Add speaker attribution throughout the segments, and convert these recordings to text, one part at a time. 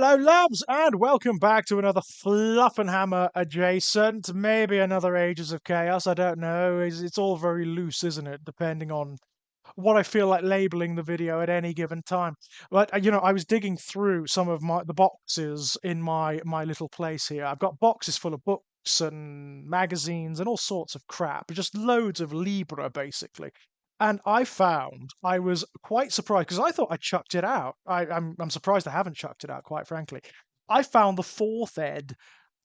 Speaker 1: Hello, loves, and welcome back to another Fluff and Hammer adjacent, maybe another Ages of Chaos. I don't know. It's all very loose, isn't it? Depending on what I feel like labeling the video at any given time. But I was digging through some of the boxes in my little place here. I've got boxes full of books and magazines and all sorts of crap, just loads of Libra basically. And I was quite surprised because I thought I chucked it out. I'm surprised I haven't chucked it out, quite frankly. I found the fourth ed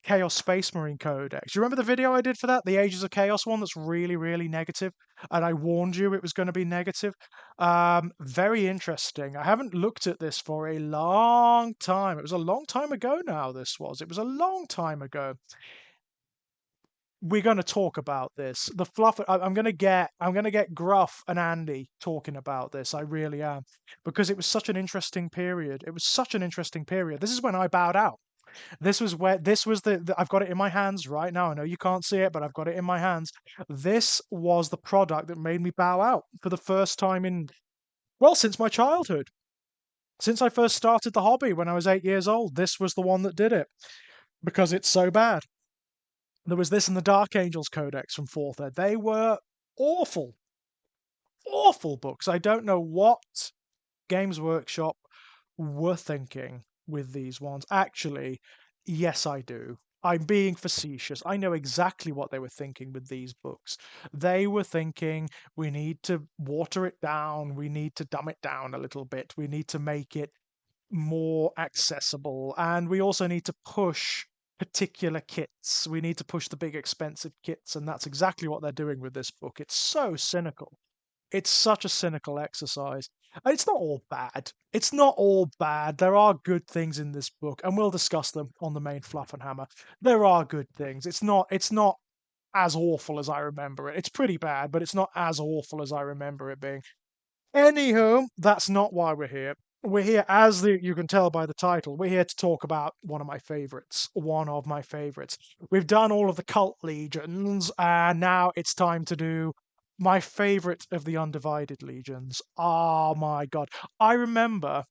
Speaker 1: Chaos Space Marine Codex. You remember the video I did for that? The Ages of Chaos one that's really, really negative? And I warned you it was going to be negative. Very interesting. I haven't looked at this for a long time. It was a long time ago now, this was. It was a long time ago. We're going to talk about this. The fluff. I'm going to get Gruff and Andy talking about this. I really am, because it was such an interesting period. It was such an interesting period. This is when I bowed out. This was the I've got it in my hands right now. I know you can't see it, but I've got it in my hands. This was the product that made me bow out for the first time in, well, since my childhood. Since I first started the hobby when I was 8 years old, this was the one that did it because it's so bad. There was this and the Dark Angels Codex from 4th Ed. They were awful, awful books. I don't know what Games Workshop were thinking with these ones. Actually, yes, I do. I'm being facetious. I know exactly what they were thinking with these books. They were thinking we need to water it down, we need to dumb it down a little bit, we need to make it more accessible, and we also need to push particular kits. We need to push the big expensive kits, and that's exactly what they're doing with this book. It's so cynical. It's such a cynical exercise. And it's not all bad. It's not all bad. There are good things in this book, and we'll discuss them on the main Fluff and Hammer. There are good things. It's not as awful as I remember it. It's pretty bad, but it's not as awful as I remember it being. Anywho, that's not why we're here. We're here, you can tell by the title, we're here to talk about one of my favorites. One of my favorites. We've done all of the cult legions, and now it's time to do my favorite of the undivided legions. Oh my god. I remember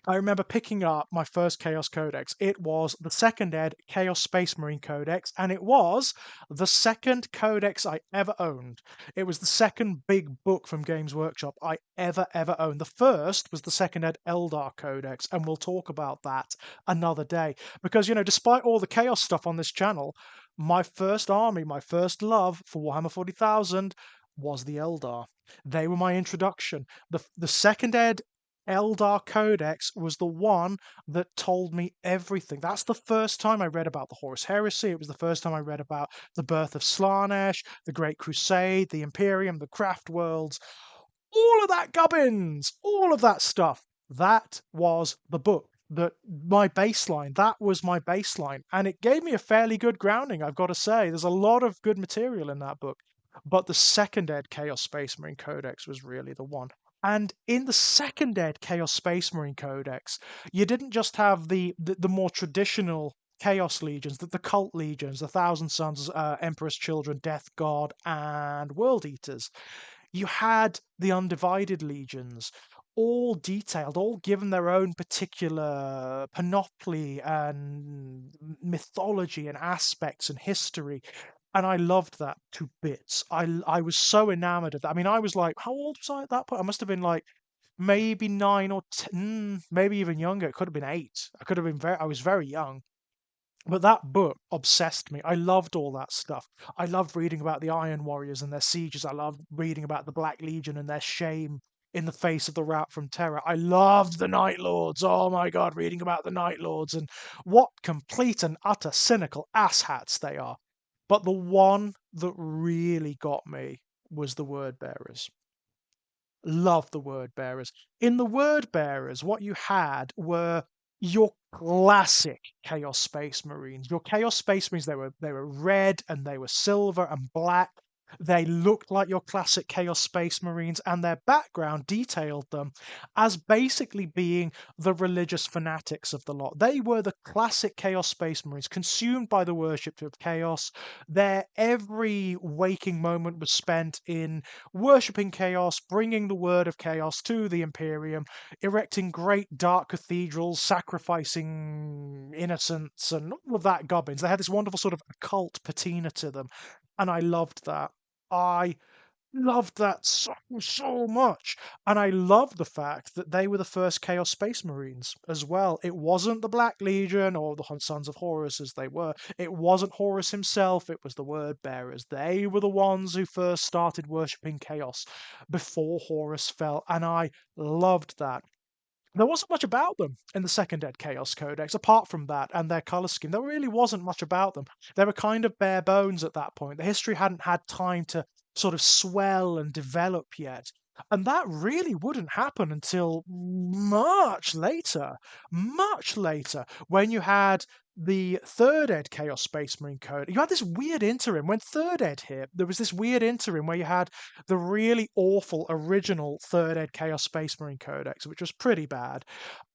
Speaker 1: I remember picking up my first Chaos Codex. It was the second ed Chaos Space Marine Codex, and it was the second codex I ever owned. It was the second big book from Games Workshop I ever owned. The first was the second ed Eldar Codex, and we'll talk about that another day. Because, despite all the Chaos stuff on this channel, my first army, my first love for Warhammer 40,000 was the Eldar. They were my introduction. The second ed Eldar Codex was the one that told me everything. That's the first time I read about the Horus Heresy. It was the first time I read about the birth of Slaanesh, the Great Crusade, the Imperium, the Craft Worlds, all of that gubbins, all of that stuff. That was the book. My baseline. That was my baseline. And it gave me a fairly good grounding, I've got to say. There's a lot of good material in that book. But the second ed Chaos Space Marine Codex was really the one. And in the second ed Chaos Space Marine Codex, you didn't just have the more traditional Chaos Legions, the cult legions, the Thousand Sons, Emperor's Children, Death God, and World Eaters. You had the Undivided Legions, all detailed, all given their own particular panoply and mythology and aspects and history. And I loved that to bits. I was so enamored of that. I mean, I was like, how old was I at that point? I must have been like maybe 9 or 10, maybe even younger. It could have been 8. I was very young. But that book obsessed me. I loved all that stuff. I loved reading about the Iron Warriors and their sieges. I loved reading about the Black Legion and their shame in the face of the rout from Terror. I loved the Night Lords. Oh my god, reading about the Night Lords and what complete and utter cynical asshats they are. But the one that really got me was the Word Bearers. Love the Word Bearers. In the Word Bearers, what you had were your classic Chaos Space Marines. Your Chaos Space Marines, they were red and they were silver and black. They looked like your classic Chaos Space Marines, and their background detailed them as basically being the religious fanatics of the lot. They were the classic Chaos Space Marines, consumed by the worship of Chaos. Their every waking moment was spent in worshipping Chaos, bringing the word of Chaos to the Imperium, erecting great dark cathedrals, sacrificing innocents, and all of that gubbins. They had this wonderful sort of occult patina to them, and I loved that. I loved that so much. And I loved the fact that they were the first Chaos Space Marines as well. It wasn't the Black Legion or the Sons of Horus as they were. It wasn't Horus himself, it was the Word Bearers. They were the ones who first started worshipping Chaos before Horus fell. And I loved that. There wasn't much about them in the Second Ed Chaos Codex, apart from that and their color scheme. There really wasn't much about them. They were kind of bare bones at that point. The history hadn't had time to sort of swell and develop yet. And that really wouldn't happen until much later, when you had the Third Ed Chaos Space Marine Code. You had this weird interim. When Third Ed hit, there was this weird interim where you had the really awful original Third Ed Chaos Space Marine Codex, which was pretty bad.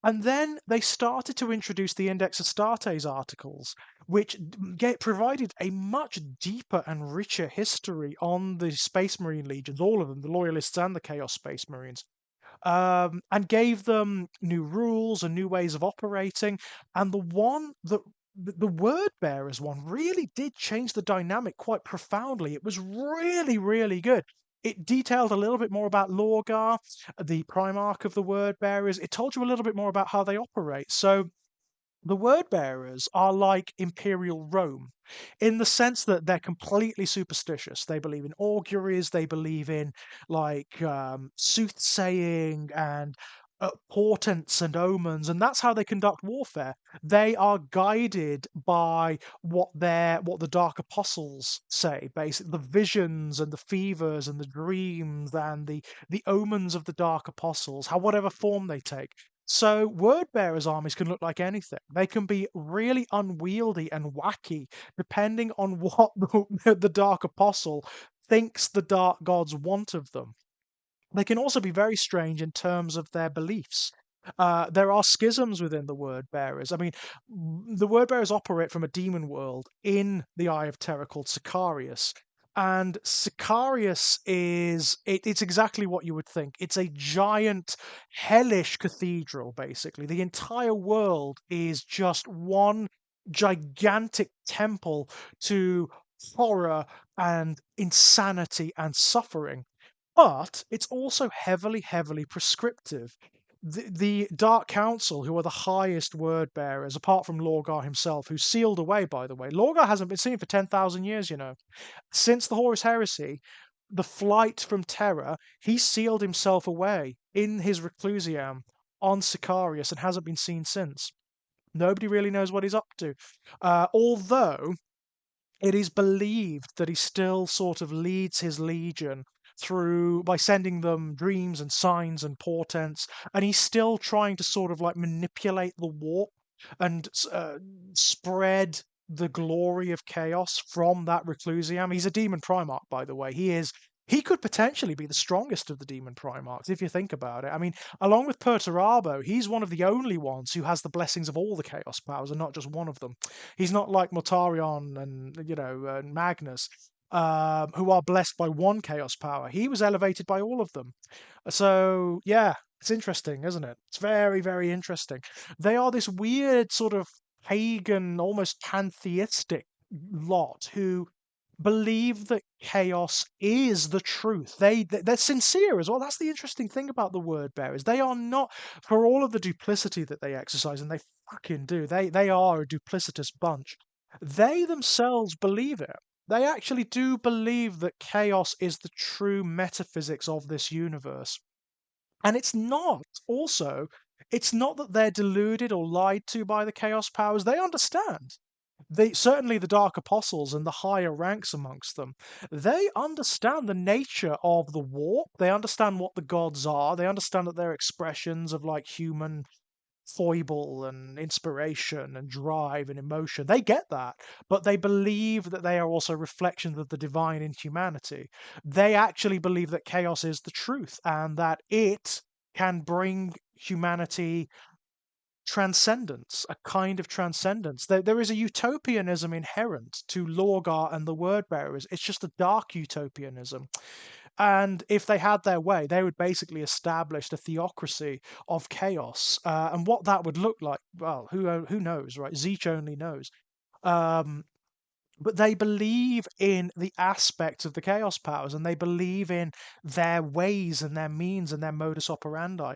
Speaker 1: And then they started to introduce the Index Astartes articles, which provided a much deeper and richer history on the Space Marine legions, all of them, the Loyalists and the Chaos Space Marines, and gave them new rules and new ways of operating. And the word bearers one really did change the dynamic quite profoundly. It was really, really good. It detailed a little bit more about Lorgar, the Primarch of the word bearers. It told you a little bit more about how they operate. So the word bearers are like Imperial Rome in the sense that they're completely superstitious. They believe in auguries, they believe in like soothsaying and portents and omens, and that's how they conduct warfare. They are guided by what the Dark Apostles say, basically the visions and the fevers and the dreams and the omens of the Dark Apostles, how whatever form they take. So word bearers armies can look like anything. They can be really unwieldy and wacky, depending on what the Dark Apostle thinks the Dark Gods want of them. They can also be very strange in terms of their beliefs. There are schisms within the word bearers. I mean, the word bearers operate from a demon world in the Eye of Terror called Sicarius. And Sicarius it's exactly what you would think. It's a giant, hellish cathedral, basically. The entire world is just one gigantic temple to horror and insanity and suffering. But it's also heavily, heavily prescriptive. The Dark Council, who are the highest word bearers, apart from Lorgar himself, who's sealed away, by the way. Lorgar hasn't been seen for 10,000 years, you know. Since the Horus Heresy, the flight from Terra, he sealed himself away in his Reclusiam on Sicarius and hasn't been seen since. Nobody really knows what he's up to. Although it is believed that he still sort of leads his legion through by sending them dreams and signs and portents, and he's still trying to sort of like manipulate the warp and spread the glory of chaos from that Reclusiam. He's a demon primarch, by the way. He could potentially be the strongest of the demon primarchs if you think about it. I mean, along with Perturabo, he's one of the only ones who has the blessings of all the chaos powers and not just one of them. He's not like Mortarion and and Magnus, who are blessed by one chaos power. He was elevated by all of them. So yeah, it's interesting, isn't it? It's very, very interesting. They are this weird sort of pagan, almost pantheistic lot who believe that chaos is the truth. They're sincere as well. That's the interesting thing about the word bearers. They are not, for all of the duplicity that they exercise, and they fucking do. They are a duplicitous bunch. They themselves believe it. They actually do believe that chaos is the true metaphysics of this universe. And it's not that they're deluded or lied to by the chaos powers. They understand. Certainly the Dark Apostles and the higher ranks amongst them, they understand the nature of the warp. They understand what the gods are. They understand that they're expressions of like human foible and inspiration and drive and emotion. They get that, but they believe that they are also reflections of the divine in humanity. They actually believe that chaos is the truth and that it can bring humanity transcendence, a kind of transcendence. There is a utopianism inherent to Lorgar and the word bearers. It's just a dark utopianism. And if they had their way, they would basically establish a theocracy of chaos. And what that would look like, well, who knows, right? Zeech only knows. Um, but they believe in the aspects of the chaos powers, and they believe in their ways and their means and their modus operandi.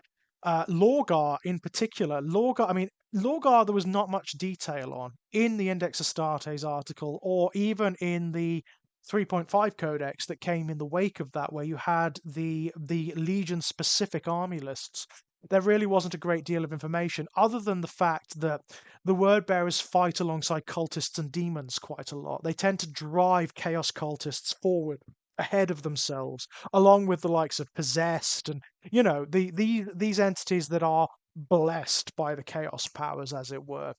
Speaker 1: Lorgar, in particular, Lorgar. I mean, Lorgar. There was not much detail on in the Index Astartes article, or even in the 3.5 Codex that came in the wake of that, where you had the Legion specific army lists. There really wasn't a great deal of information, other than the fact that the word bearers fight alongside cultists and demons quite a lot. They tend to drive chaos cultists forward ahead of themselves, along with the likes of possessed and these entities that are blessed by the chaos powers, as it were.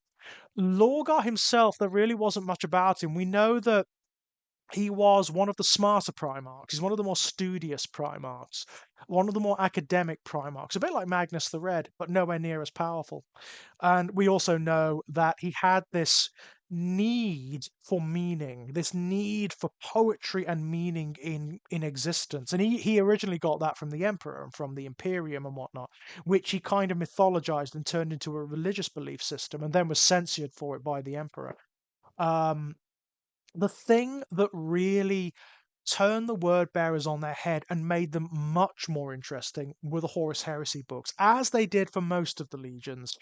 Speaker 1: Lorgar himself, there really wasn't much about him. We know that he was one of the smarter Primarchs. He's one of the more studious Primarchs, one of the more academic Primarchs, a bit like Magnus the Red, but nowhere near as powerful. And we also know that he had this need for meaning, this need for poetry and meaning in existence. And he originally got that from the Emperor and from the Imperium and whatnot, which he kind of mythologized and turned into a religious belief system and then was censored for it by the Emperor. Um, the thing that really turned the word bearers on their head and made them much more interesting were the Horus Heresy books, as they did for most of the legions.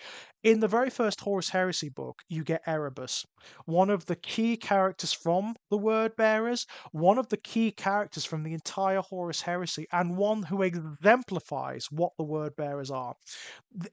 Speaker 1: In the very first Horus Heresy book, you get Erebus, one of the key characters from the word bearers, one of the key characters from the entire Horus Heresy, and one who exemplifies what the word bearers are.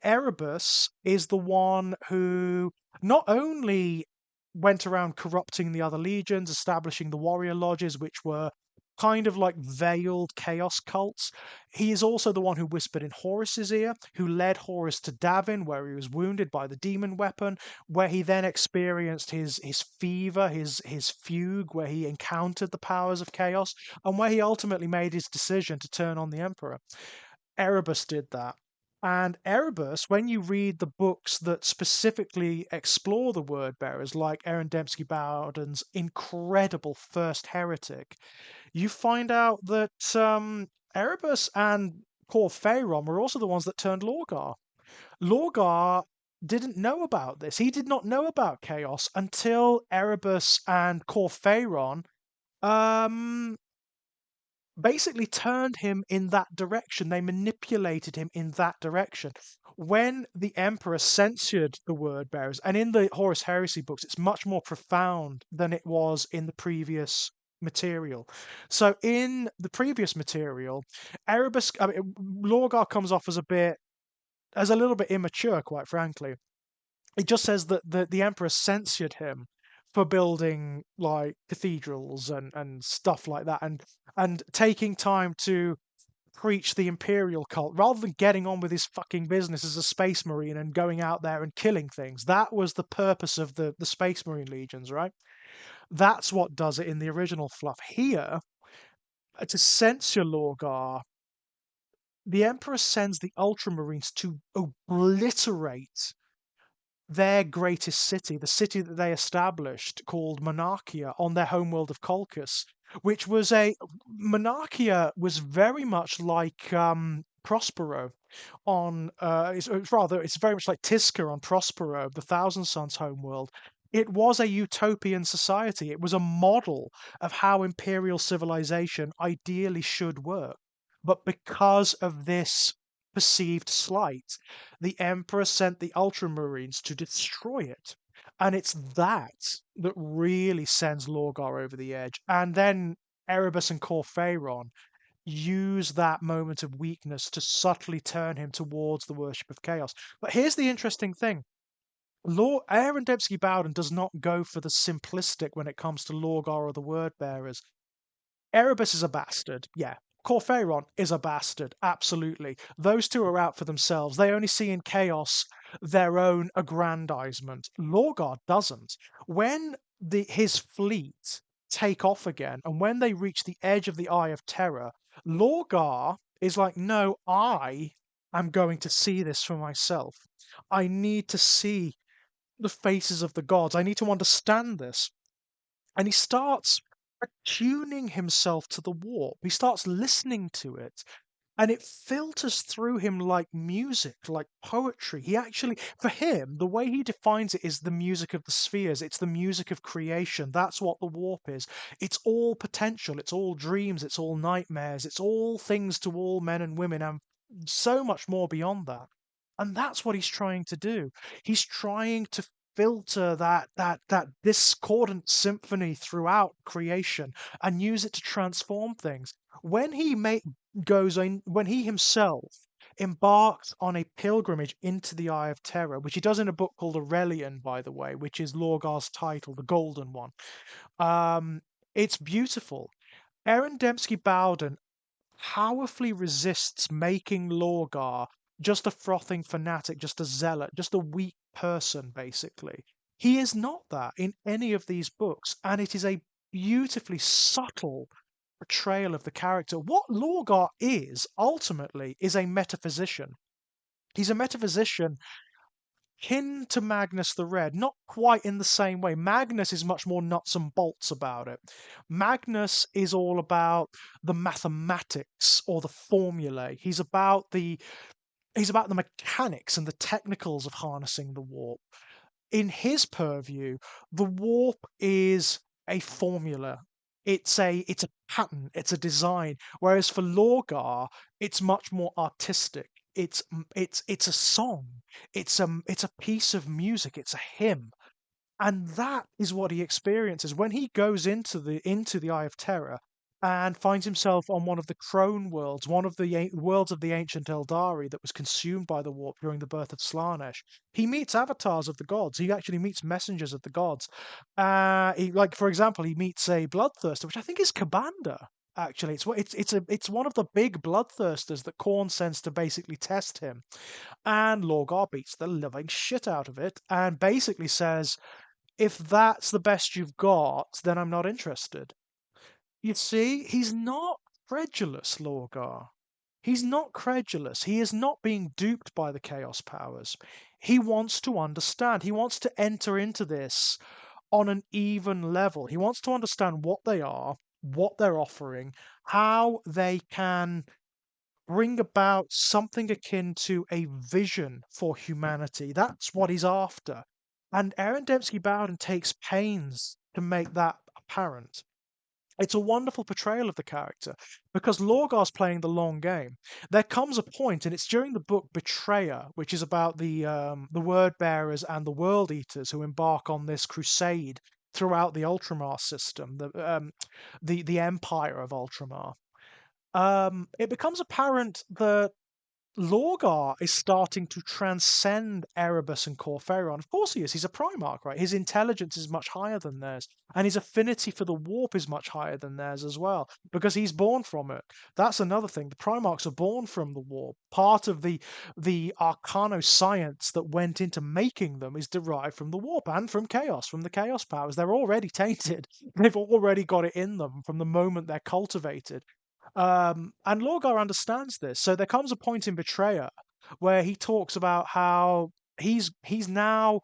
Speaker 1: Erebus is the one who not only went around corrupting the other legions, establishing the warrior lodges, which were kind of like veiled chaos cults. He is also the one who whispered in Horus's ear, who led Horus to Davin, where he was wounded by the demon weapon, where he then experienced his fever, his fugue, where he encountered the powers of chaos, and where he ultimately made his decision to turn on the Emperor. Erebus did that. And Erebus, when you read the books that specifically explore the word bearers, like Aaron Dembski Bowden's incredible First Heretic, you find out that Erebus and Cor Phaeron were also the ones that turned Lorgar. Lorgar didn't know about this. He did not know about chaos until Erebus and Cor Phaeron um, basically turned him in that direction. They manipulated him in that direction. When the Emperor censored the word bearers, and in the Horus Heresy books, it's much more profound than it was in the previous material. So in the previous material, Lorgar comes off as a little bit immature, quite frankly. It just says that the Emperor censored him for building like cathedrals and stuff like that, and taking time to preach the imperial cult rather than getting on with his fucking business as a space marine and going out there and killing things. That was the purpose of the space marine legions, right? That's what does it in the original fluff. Here, to censor Lorgar, the Emperor sends the Ultramarines to obliterate their greatest city, the city that they established called Monarchia on their homeworld of Colchis, which was Monarchia was very much like Prospero on it's very much like Tisca on Prospero, the Thousand Sons homeworld. It was a utopian society. It was a model of how imperial civilization ideally should work. But because of this perceived slight, the Emperor sent the Ultramarines to destroy it. And it's that really sends Lorgar over the edge. And then Erebus and Cor Phaeron use that moment of weakness to subtly turn him towards the worship of chaos. But here's the interesting thing. Aaron Dembski Bowden does not go for the simplistic when it comes to Lorgar or the Word Bearers. Erebus is a bastard, yeah. Corpheron is a bastard, absolutely. Those two are out for themselves. They only see in chaos their own aggrandizement. Lorgar doesn't. When his fleet take off again, and when they reach the edge of the Eye of Terror, Lorgar is like, no, I am going to see this for myself. I need to see the faces of the gods. I need to understand this. And he starts attuning himself to the warp. He starts listening to it, and it filters through him like music, like poetry. He actually, for him, the way he defines it is the music of the spheres. It's the music of creation. That's what the warp is. It's all potential. It's all dreams. It's all nightmares. It's all things to all men and women, and so much more beyond that. And that's what he's trying to do. He's trying to filter that discordant symphony throughout creation and use it to transform things. When he goes in, when he himself embarks on a pilgrimage into the Eye of Terror, which he does in a book called Aurelian, by the way, which is Lorgar's title, the golden one. Um, it's beautiful. Aaron Dembski Bowden powerfully resists making Lorgar just a frothing fanatic, just a zealot, just a weak person, basically. He is not that in any of these books, and it is a beautifully subtle portrayal of the character. What Lorgar is, ultimately, is a metaphysician. He's a metaphysician kin to Magnus the Red, not quite in the same way. Magnus is much more nuts and bolts about it. Magnus is all about the mathematics or the formulae. He's about the mechanics and the technicals of harnessing the warp. In his purview, the warp is a formula. It's a pattern, it's a design. Whereas for Lorgar, it's much more artistic. It's a song. It's a piece of music. It's a hymn. And that is what he experiences when he goes into the Eye of Terror and finds himself on one of the Crone worlds, one of the worlds of the ancient Eldari that was consumed by the warp during the birth of Slaanesh. He meets avatars of the gods. He actually meets messengers of the gods. Like for example, he meets a bloodthirster, which I think is Kabanda. Actually, it's one of the big bloodthirsters that Khorne sends to basically test him, and Lorgar beats the living shit out of it, and basically says, if that's the best you've got, then I'm not interested. You see, he's not credulous, Lorgar. He's not credulous. He is not being duped by the Chaos powers. He wants to understand. He wants to enter into this on an even level. He wants to understand what they are, what they're offering, how they can bring about something akin to a vision for humanity. That's what he's after. And Aaron Dembski Bowden takes pains to make that apparent. It's a wonderful portrayal of the character because Lorgar's playing the long game. There comes a point, and it's during the book Betrayer, which is about the Word Bearers and the World Eaters who embark on this crusade throughout the Ultramar system, the Empire of Ultramar. It becomes apparent that Lorgar is starting to transcend Erebus and Corpheron. Of course he is. He's a Primarch, right? His intelligence is much higher than theirs, and his affinity for the warp is much higher than theirs as well, because he's born from it. That's another thing. The Primarchs are born from the warp. Part of the arcano science that went into making them is derived from the warp and from chaos, from the chaos powers. They're already tainted. They've already got it in them from the moment they're cultivated. And Lorgar understands this. So there comes a point in Betrayer where he talks about how he's now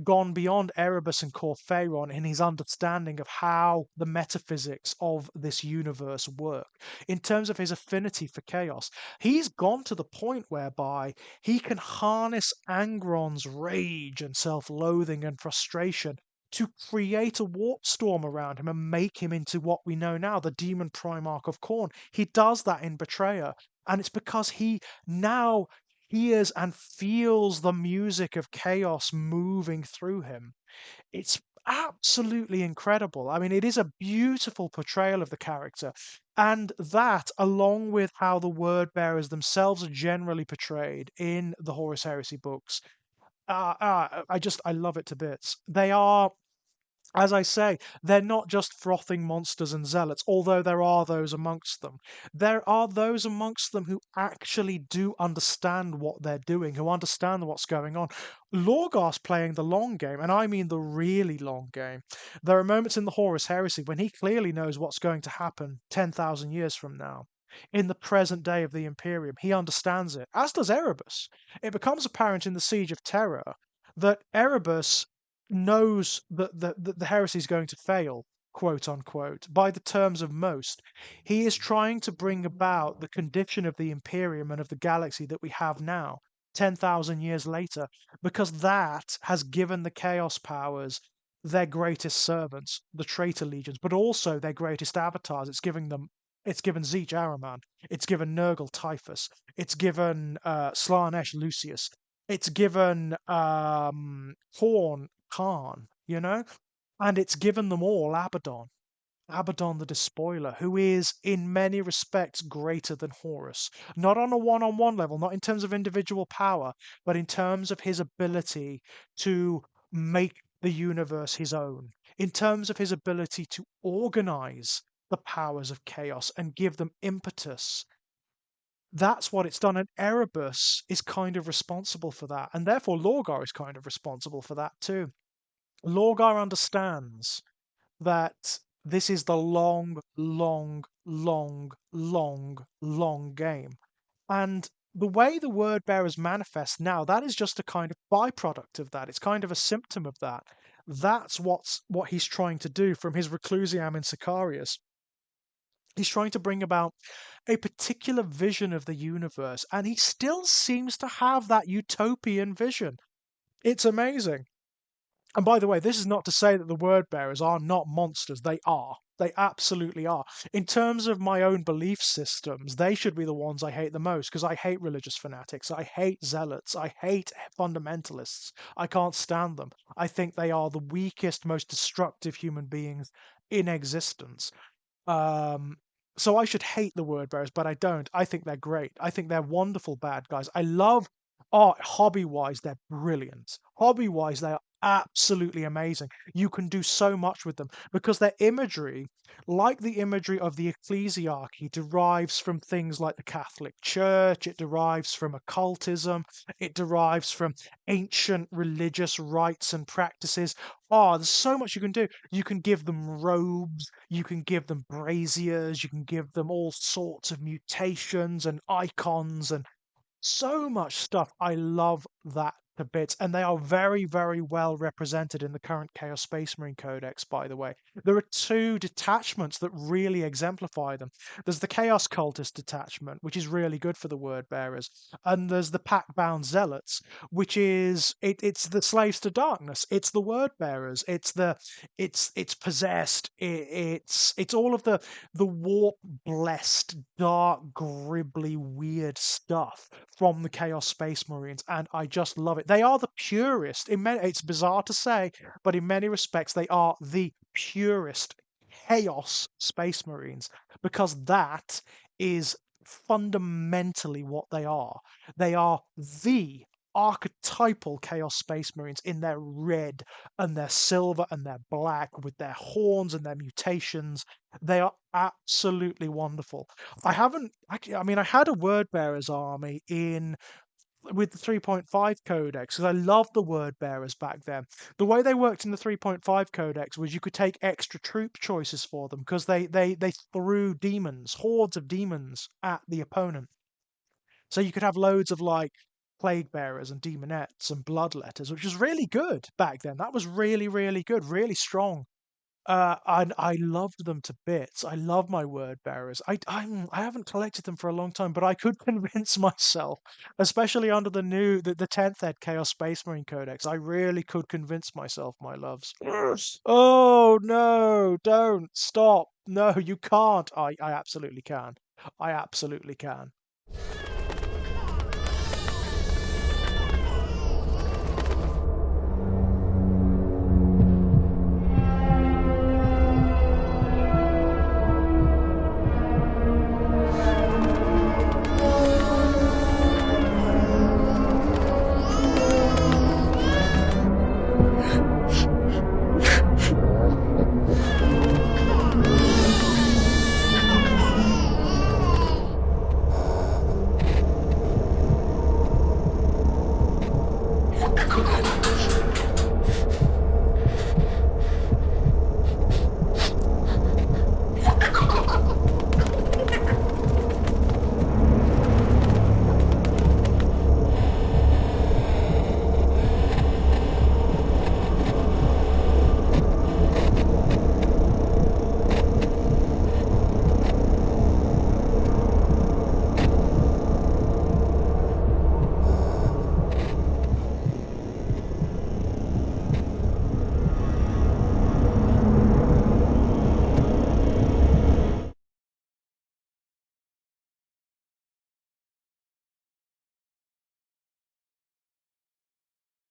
Speaker 1: gone beyond Erebus and Corpheron in his understanding of how the metaphysics of this universe work. In terms of his affinity for chaos, he's gone to the point whereby he can harness Angron's rage and self-loathing and frustration to create a warp storm around him and make him into what we know now, the demon Primarch of Khorne. He does that in Betrayer, and it's because he now hears and feels the music of chaos moving through him. It's absolutely incredible. I mean, it is a beautiful portrayal of the character. And that, along with how the word bearers themselves are generally portrayed in the Horus Heresy books, I love it to bits. They are As I say, they're not just frothing monsters and zealots, although there are those amongst them. There are those amongst them who actually do understand what they're doing, who understand what's going on. Lorgar's playing the long game, and I mean the really long game. There are moments in the Horus Heresy when he clearly knows what's going to happen 10,000 years from now. In the present day of the Imperium, he understands it, as does Erebus. It becomes apparent in the Siege of Terror that Erebus knows that the heresy is going to fail, quote unquote, by the terms of most. He is trying to bring about the condition of the Imperium and of the galaxy that we have now, 10,000 years later, because that has given the Chaos Powers their greatest servants, the Traitor Legions, but also their greatest avatars. It's given Zeech Araman, it's given Nurgle Typhus, it's given Slaanesh Lucius, it's given Horn Khan, and it's given them all Abaddon. Abaddon the Despoiler, who is in many respects greater than Horus. Not on a one on one level, not in terms of individual power, but in terms of his ability to make the universe his own, in terms of his ability to organize the powers of chaos and give them impetus. That's what it's done, and Erebus is kind of responsible for that, and therefore Lorgar is kind of responsible for that too. Lorgar understands that this is the long, long, long, long, long game. And the way the word bearers manifest now, that is just a kind of byproduct of that. It's kind of a symptom of that. That's what he's trying to do from his Reclusiam in Sicarius. He's trying to bring about a particular vision of the universe, and he still seems to have that utopian vision. It's amazing. And by the way, this is not to say that the word bearers are not monsters. They are. They absolutely are. In terms of my own belief systems, they should be the ones I hate the most because I hate religious fanatics. I hate zealots. I hate fundamentalists. I can't stand them. I think they are the weakest, most destructive human beings in existence. Um, so I should hate the word bearers, but I don't. I think they're great. I think they're wonderful bad guys. I love art. Hobby wise, they're brilliant. Hobby wise, they are absolutely amazing. You can do so much with them because their imagery, like the imagery of the ecclesiarchy, derives from things like the Catholic Church, it derives from occultism, it derives from ancient religious rites and practices. Oh, there's so much you can do. You can give them robes, you can give them braziers, you can give them all sorts of mutations and icons and so much stuff. I love that to bits, and they are very, very well represented in the current Chaos Space Marine Codex, by the way. There are two detachments that really exemplify them. There's the Chaos Cultist detachment, which is really good for the word bearers, and there's the Pack-Bound Zealots, which is it's the slaves to darkness. It's the word bearers. It's possessed. It's all of the warp blessed, dark, gribbly, weird stuff from the Chaos Space Marines, and I just love it. They are the purest. It's bizarre to say, but in many respects, they are the purest Chaos Space Marines because that is fundamentally what they are. They are the archetypal Chaos Space Marines in their red and their silver and their black with their horns and their mutations. They are absolutely wonderful. I mean, I had a Word Bearers army in with the 3.5 codex because I loved the word bearers back then. The way they worked in the 3.5 codex was you could take extra troop choices for them because they threw demons, hordes of demons at the opponent. So you could have loads of like plague bearers and demonettes and bloodletters, which was really good back then. That was really, really good, really strong. And I loved them to bits. I love my word bearers. I haven't collected them for a long time, but I could convince myself, especially under the 10th Ed Chaos Space Marine Codex. I really could convince myself, my loves. Oh no, don't stop. No, you can't. I absolutely can. I absolutely can.